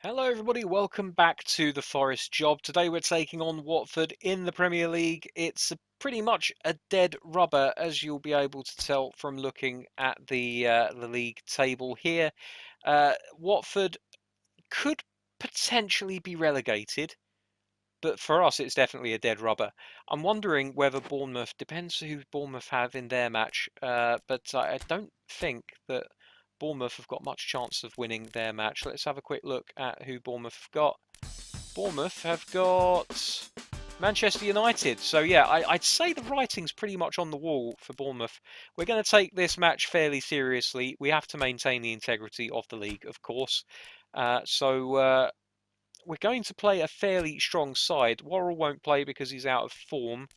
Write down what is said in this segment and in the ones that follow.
Hello everybody, welcome back to the Forest Job. Today we're taking on Watford in the Premier League. It's pretty much a dead rubber, as you'll be able to tell from looking at the league table here. Watford could potentially be relegated, but for us it's definitely a dead rubber. I'm wondering whether Bournemouth, depends who Bournemouth have in their match, but I don't think that Bournemouth have got much chance of winning their match. Let's have a quick look at who Bournemouth have got. Bournemouth have got Manchester United. So yeah, I'd say the writing's pretty much on the wall for Bournemouth. We're going to take this match fairly seriously. We have to maintain the integrity of the league, of course. So we're going to play a fairly strong side. Worrell won't play because he's out of form.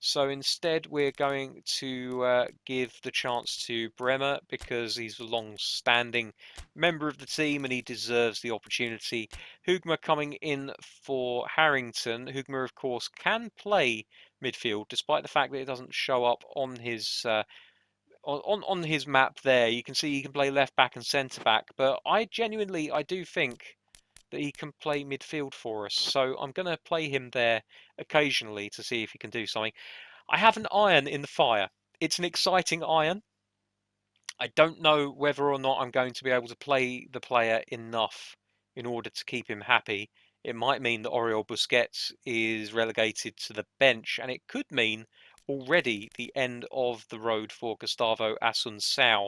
So instead, we're going to give the chance to Bremer because he's a long-standing member of the team and he deserves the opportunity. Hugma coming in for Harrington. Hugma, of course, can play midfield despite the fact that it doesn't show up on his map there. You can see he can play left back and centre back, but I do think that he can play midfield for us. So I'm going to play him there occasionally to see if he can do something. I have an iron in the fire. It's an exciting iron. I don't know whether or not I'm going to be able to play the player enough in order to keep him happy. It might mean that Oriol Busquets is relegated to the bench, and it could mean already the end of the road for Gustavo Asuncao,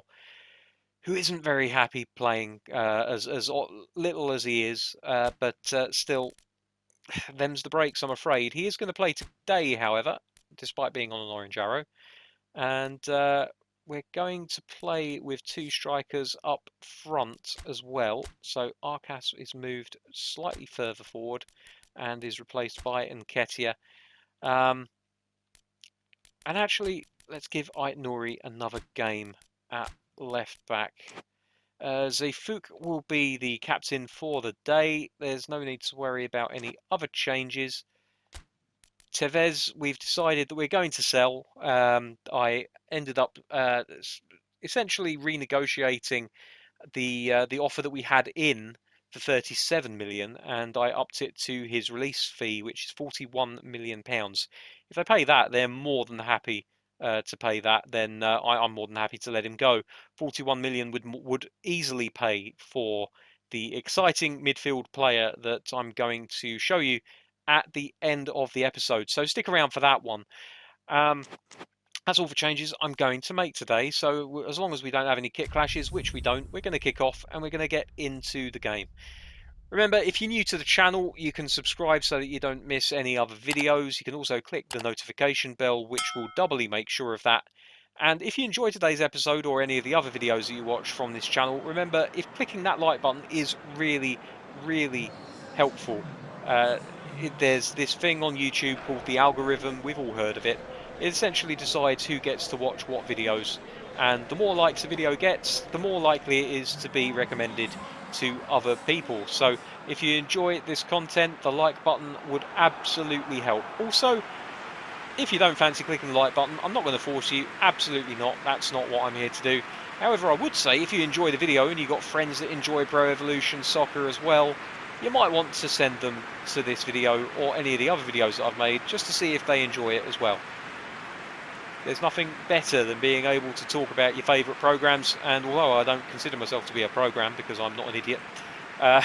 who isn't very happy playing as little as he is, but still, them's the breaks, I'm afraid. He is going to play today, however, despite being on an orange arrow, and we're going to play with two strikers up front as well. So Arcas is moved slightly further forward and is replaced by Nketiah. And actually, let's give Ait Nouri another game at left back. Zefuk will be the captain for the day. There's no need to worry about any other changes. Tevez, we've decided that we're going to sell. I ended up essentially renegotiating the offer that we had in for 37 million, and I upped it to his release fee, which is 41 million pounds. If they pay that, they're more than happy to pay that. Then I'm more than happy to let him go. 41 million would easily pay for the exciting midfield player that I'm going to show you at the end of the episode. So stick around for that one. That's all for changes I'm going to make today. So as long as we don't have any kit clashes, which we don't, we're going to kick off and we're going to get into the game. Remember, if you're new to the channel, you can subscribe so that you don't miss any other videos. You can also click the notification bell, which will doubly make sure of that. And if you enjoyed today's episode or any of the other videos that you watch from this channel, remember, if clicking that like button is really, really helpful. There's this thing on YouTube called the algorithm. We've all heard of it. It essentially decides who gets to watch what videos. And the more likes a video gets, the more likely it is to be recommended to other people. So if you enjoy this content, the like button would absolutely help. Also, if you don't fancy clicking the like button, I'm not going to force you, absolutely not. That's not what I'm here to do. However, I would say if you enjoy the video and you've got friends that enjoy Pro Evolution Soccer as well, you might want to send them to this video or any of the other videos that I've made just to see if they enjoy it as well. There's nothing better than being able to talk about your favourite programmes, and although I don't consider myself to be a programme because I'm not an idiot, I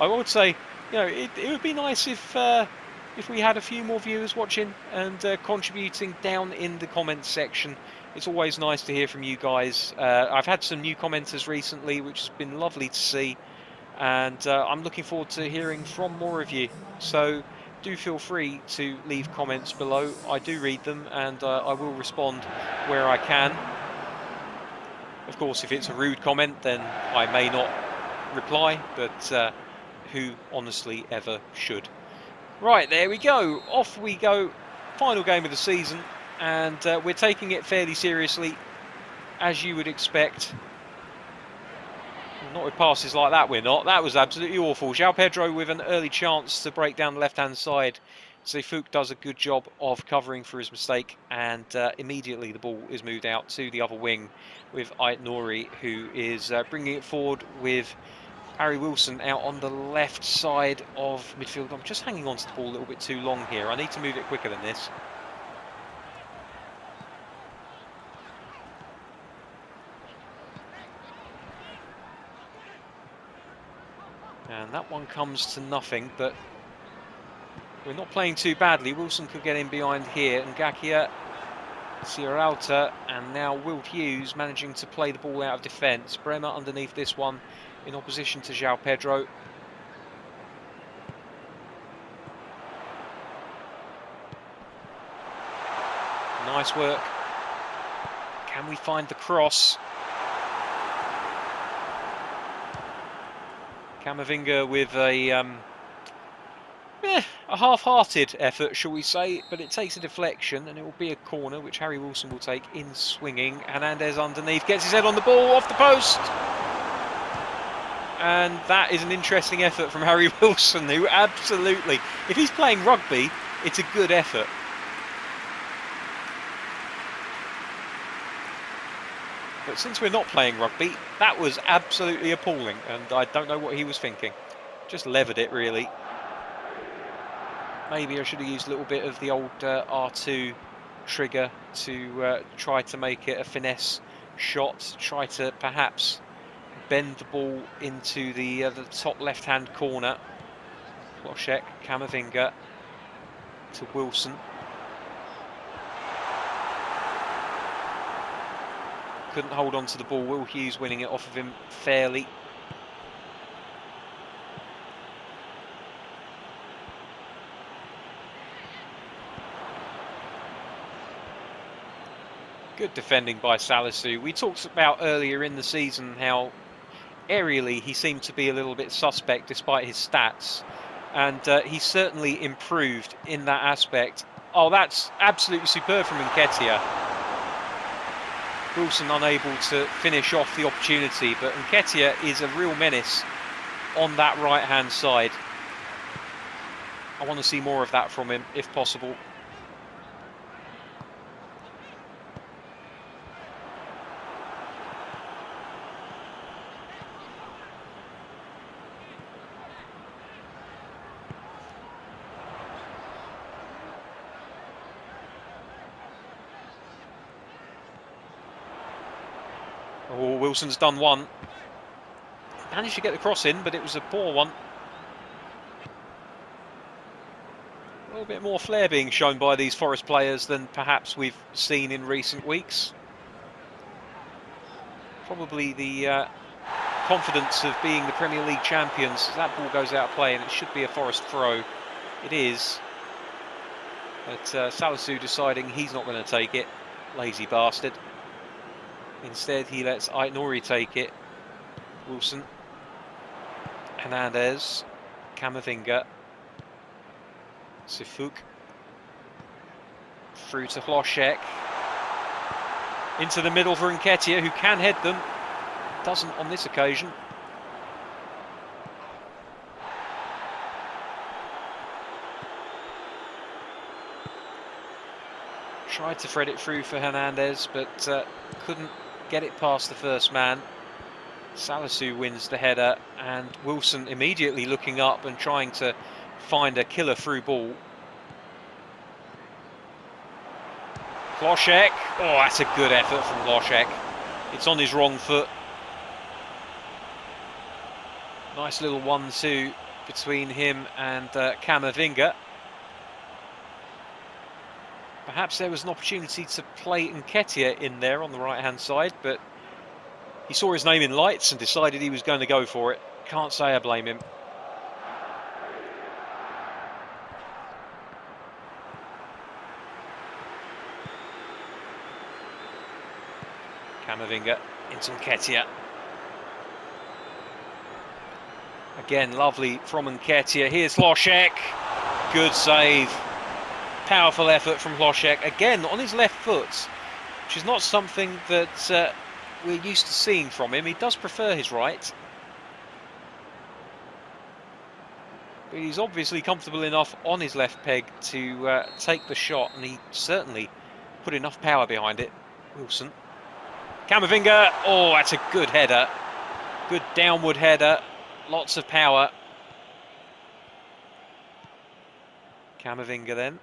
would say, it would be nice if we had a few more viewers watching and contributing down in the comments section. It's always nice to hear from you guys. I've had some new commenters recently, which has been lovely to see, and I'm looking forward to hearing from more of you. So do feel free to leave comments below. I do read them and I will respond where I can. Of course, if it's a rude comment, then I may not reply, but who honestly ever should? Right, there we go. Off we go. Final game of the season, and we're taking it fairly seriously, as you would expect. Not with passes like that, we're not. That was absolutely awful. João Pedro with an early chance to break down the left-hand side. Zefuk does a good job of covering for his mistake, and immediately the ball is moved out to the other wing with Ait Nouri, who is bringing it forward with Harry Wilson out on the left side of midfield. I'm just hanging on to the ball a little bit too long here. I need to move it quicker than this. And that one comes to nothing, but we're not playing too badly. Wilson could get in behind here, and Ngakia, Sierralta, and now Will Hughes managing to play the ball out of defence. Bremer underneath this one in opposition to João Pedro. Nice work. Can we find the cross? Camavinga with a half-hearted effort, shall we say, but it takes a deflection and it will be a corner which Harry Wilson will take in swinging. Hernandez underneath, gets his head on the ball, off the post, and that is an interesting effort from Harry Wilson, who absolutely, if he's playing rugby, it's a good effort. But since we're not playing rugby, that was absolutely appalling, and I don't know what he was thinking. Just levered it, really. Maybe I should have used a little bit of the old R2 trigger to try to make it a finesse shot, try to perhaps bend the ball into the top left-hand corner. Ploshek, Camavinga to Wilson. Couldn't hold on to the ball. Will Hughes winning it off of him fairly. Good defending by Salisu. We talked about earlier in the season how aerially he seemed to be a little bit suspect despite his stats, and he's certainly improved in that aspect. Oh, that's absolutely superb from Nketiah. Wilson unable to finish off the opportunity, but Nketiah is a real menace on that right-hand side. I want to see more of that from him, if possible. Oh, Wilson's done one. Managed to get the cross in, but it was a poor one. A little bit more flair being shown by these Forest players than perhaps we've seen in recent weeks. Probably the confidence of being the Premier League champions. That ball goes out of play and it should be a Forest throw. It is. But Salisu deciding he's not going to take it. Lazy bastard. Instead, he lets Ait-Nouri take it. Wilson. Hernandez. Camavinga. Sifuk. Through to Ploshek. Into the middle for Nketiah, who can head them. Doesn't on this occasion. Tried to thread it through for Hernandez, but couldn't get it past the first man. Salisu wins the header, and Wilson immediately looking up and trying to find a killer through ball. Ploshek. Oh, that's a good effort from Ploshek. It's on his wrong foot. Nice little 1-2 between him and Camavinga. Perhaps there was an opportunity to play Nketiah in there on the right-hand side, but he saw his name in lights and decided he was going to go for it. Can't say I blame him. Camavinga into Nketiah. Again, lovely from Nketiah. Here's Ploshek. Good save. Powerful effort from Ploshek. Again, on his left foot, which is not something that we're used to seeing from him. He does prefer his right. But he's obviously comfortable enough on his left peg to take the shot, and he certainly put enough power behind it. Wilson. Camavinga. Oh, that's a good header. Good downward header. Lots of power. Camavinga then.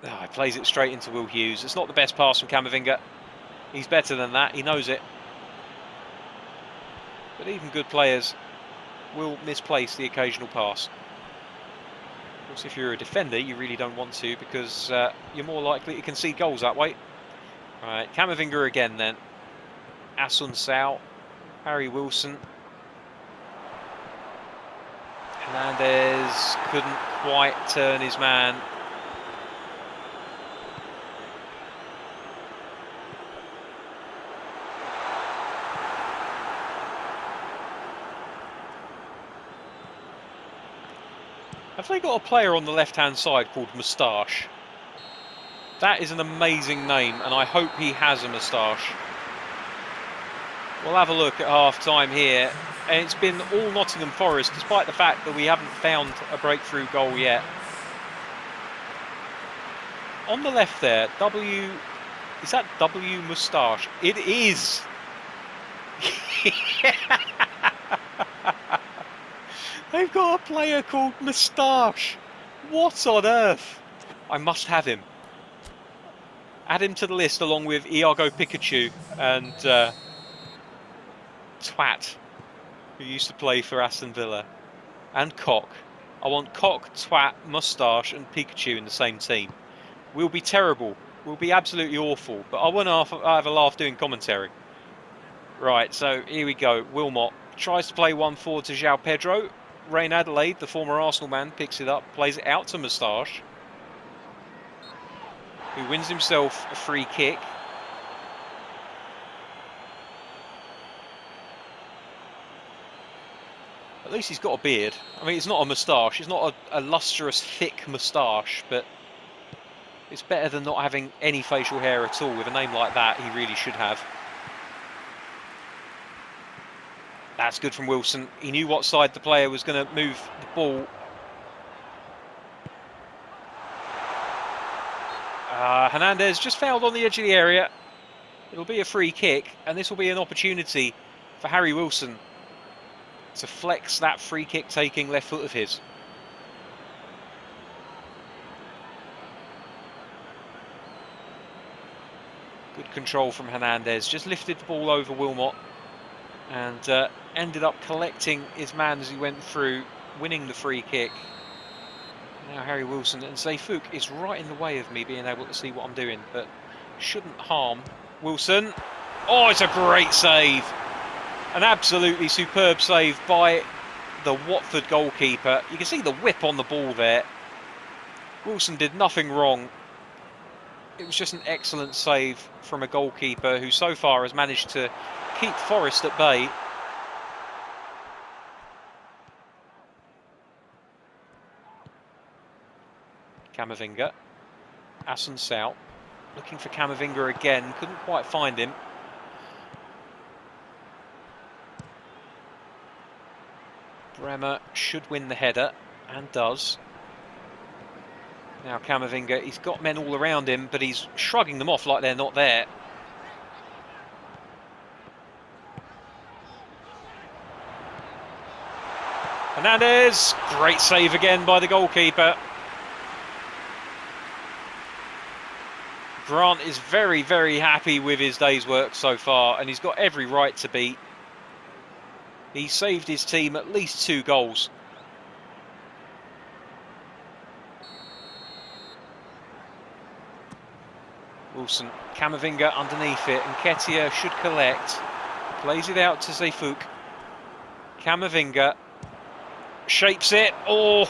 Oh, he plays it straight into Will Hughes. It's not the best pass from Camavinga. He's better than that. He knows it. But even good players will misplace the occasional pass. Of course, if you're a defender, you really don't want to, because you're more likely to concede goals that way. All right, Camavinga again then. Asun Sao, Harry Wilson. Hernandez couldn't quite turn his man. Have they got a player on the left-hand side called Moustache? That is an amazing name, and I hope he has a moustache. We'll have a look at half-time here. And it's been all Nottingham Forest, despite the fact that we haven't found a breakthrough goal yet. On the left there, is that W Moustache? It is! They've got a player called Moustache. What on earth? I must have him. Add him to the list along with Iago Pikachu and Twat, who used to play for Aston Villa, and Cock. I want Cock, Twat, Moustache and Pikachu in the same team. We'll be terrible. We'll be absolutely awful. But I want to have a laugh doing commentary. Right, so here we go. Wilmot tries to play one forward to João Pedro. Rain Adelaide, the former Arsenal man, picks it up, plays it out to Moustache, who wins himself a free kick. At least he's got a beard. I mean, it's not a moustache. It's not a lustrous, thick moustache, but it's better than not having any facial hair at all. With a name like that, he really should have. That's good from Wilson. He knew what side the player was going to move the ball. Hernandez just fouled on the edge of the area. It'll be a free kick, and this will be an opportunity for Harry Wilson to flex that free kick taking left foot of his. Good control from Hernandez. Just lifted the ball over Wilmot and ended up collecting his man as he went through, winning the free kick. Now Harry Wilson, and Zayfouk is right in the way of me being able to see what I'm doing, but shouldn't harm. Wilson. Oh, it's a great save. An absolutely superb save by the Watford goalkeeper. You can see the whip on the ball there. Wilson did nothing wrong. It was just an excellent save from a goalkeeper who so far has managed to keep Forest at bay. Camavinga. Asun Sao. Looking for Camavinga again. Couldn't quite find him. Bremer should win the header, and does. Now Camavinga, he's got men all around him, but he's shrugging them off like they're not there. Hernandez, great save again by the goalkeeper. Grant is very, very happy with his day's work so far, and he's got every right to be. He saved his team at least 2 goals. Wilson, Camavinga underneath it, and Ketia should collect. Plays it out to Zayfouk. Camavinga shapes it. Oh,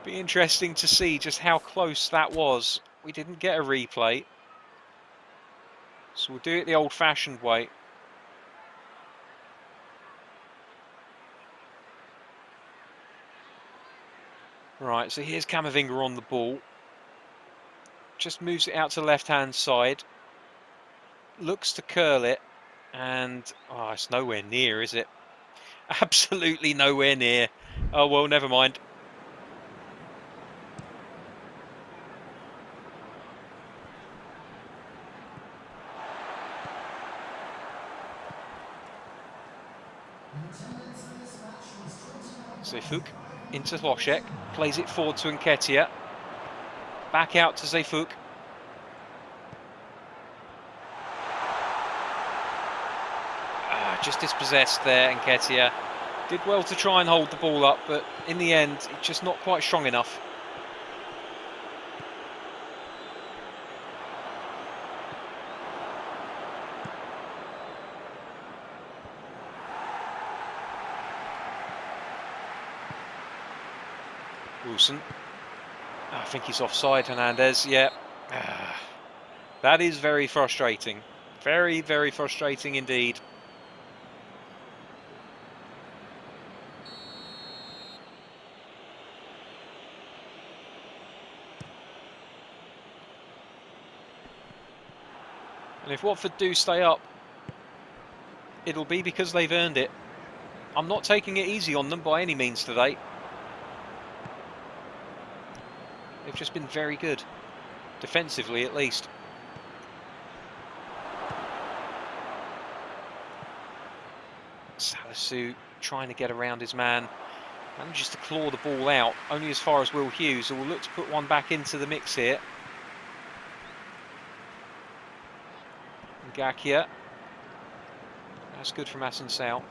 be interesting to see just how close that was. We didn't get a replay, so we'll do it the old-fashioned way. Right, so here's Camavinga on the ball. Just moves it out to the left-hand side. Looks to curl it. And, oh, it's nowhere near, is it? Absolutely nowhere near. Oh, well, never mind. Zefuk into Hlošek, plays it forward to Nketiah. Back out to Zefuk. Just dispossessed there, Nketiah. Did well to try and hold the ball up, but in the end, it's just not quite strong enough. Wilson. I think he's offside, Hernandez. Yeah. That is very frustrating. Very, very frustrating indeed. And if Watford do stay up, it'll be because they've earned it. I'm not taking it easy on them by any means today. They've just been very good. Defensively, at least. Salisu trying to get around his man. Manages to claw the ball out, only as far as Will Hughes, who will look to put one back into the mix here. Ngakia. That's good from Assunção.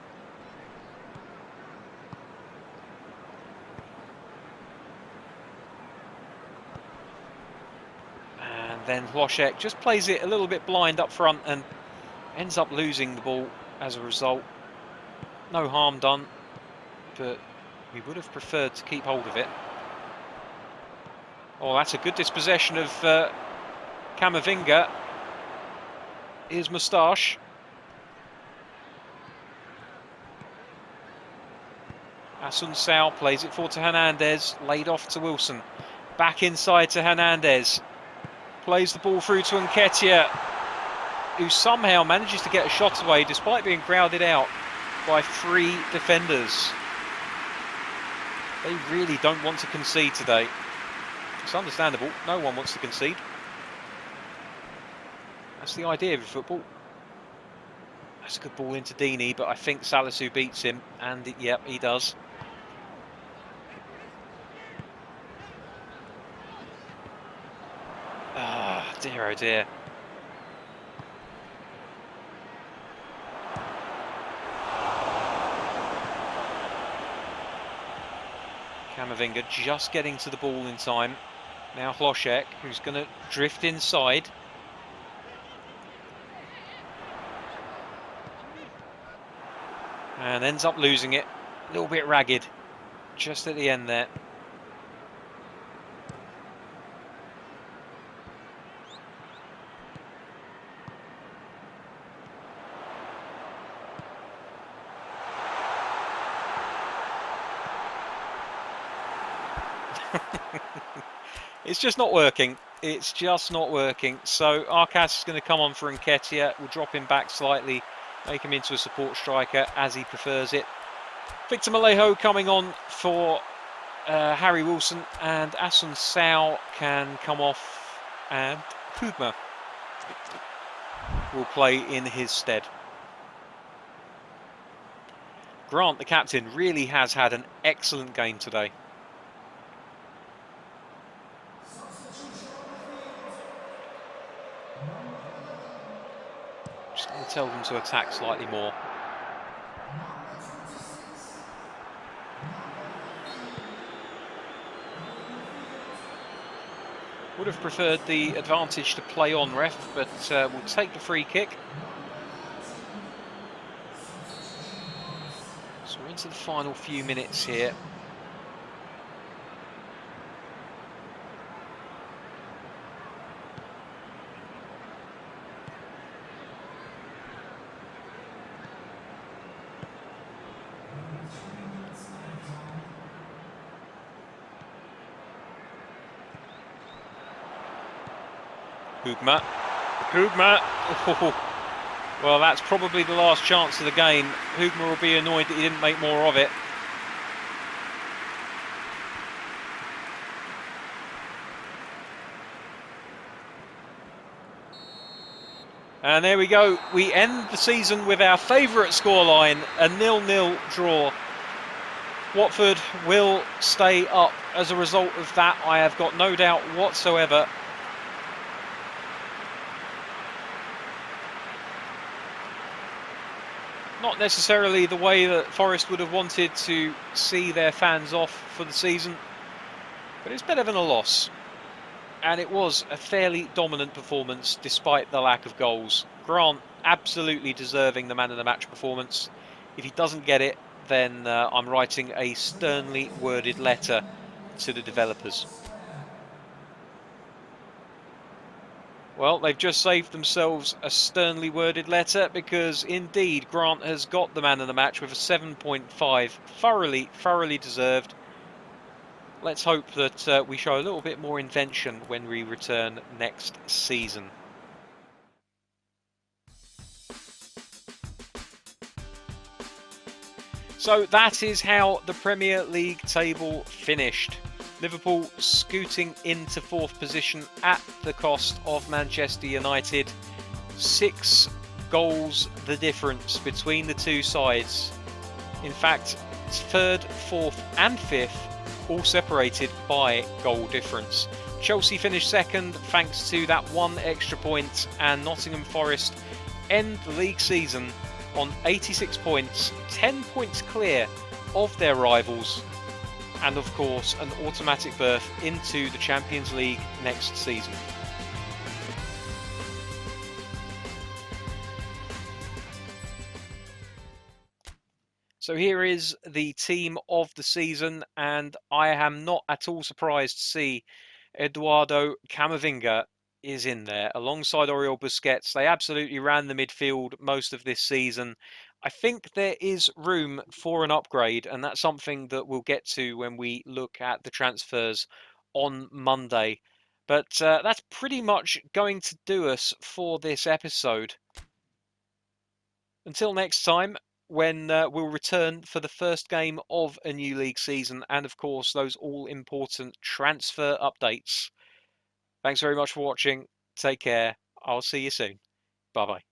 And then Hlošek just plays it a little bit blind up front and ends up losing the ball as a result. No harm done, but we would have preferred to keep hold of it. Oh, that's a good dispossession of Camavinga. Here's Moustache. Assunção plays it forward to Hernandez, laid off to Wilson. Back inside to Hernandez. Plays the ball through to Nketiah, who somehow manages to get a shot away despite being crowded out by 3 defenders. They really don't want to concede today. It's understandable, no one wants to concede. That's the idea of football. That's a good ball into Deeney, but I think Salisu beats him, and yep, he does. Ah, dear oh dear. Camavinga just getting to the ball in time. Now Hlošek, who's going to drift inside. And ends up losing it. A little bit ragged. Just at the end there. It's just not working. It's just not working. So Arcas is going to come on for Nketiah. We'll drop him back slightly, make him into a support striker as he prefers it. Victor Malejo coming on for Harry Wilson, and Assunção can come off, and Hugma will play in his stead. Grant, the captain, really has had an excellent game today. Just going to tell them to attack slightly more. Would have preferred the advantage to play on, ref, but we'll take the free kick. So we're into the final few minutes here. Hugma. Oh, well, that's probably the last chance of the game. Hugma will be annoyed that he didn't make more of it. And there we go. We end the season with our favourite scoreline, a 0-0 draw. Watford will stay up as a result of that, I have got no doubt whatsoever. Not necessarily the way that Forest would have wanted to see their fans off for the season, but it's better than a loss. And it was a fairly dominant performance despite the lack of goals. Grant absolutely deserving the man of the match performance. If he doesn't get it, then I'm writing a sternly worded letter to the developers. Well, they've just saved themselves a sternly worded letter because indeed Grant has got the man of the match with a 7.5. Thoroughly deserved. Let's hope that we show a little bit more invention when we return next season. So that is how the Premier League table finished. Liverpool scooting into fourth position at the cost of Manchester United. 6 goals the difference between the two sides. In fact, third, fourth and fifth all separated by goal difference. Chelsea finished second thanks to that one extra point, and Nottingham Forest end the league season on 86 points, 10 points clear of their rivals, and of course an automatic berth into the Champions League next season. So here is the team of the season, and I am not at all surprised to see Eduardo Camavinga is in there alongside Oriol Busquets. They absolutely ran the midfield most of this season. I think there is room for an upgrade, and that's something that we'll get to when we look at the transfers on Monday. But that's pretty much going to do us for this episode. Until next time, when we'll return for the first game of a new league season and, of course, those all-important transfer updates. Thanks very much for watching. Take care. I'll see you soon. Bye-bye.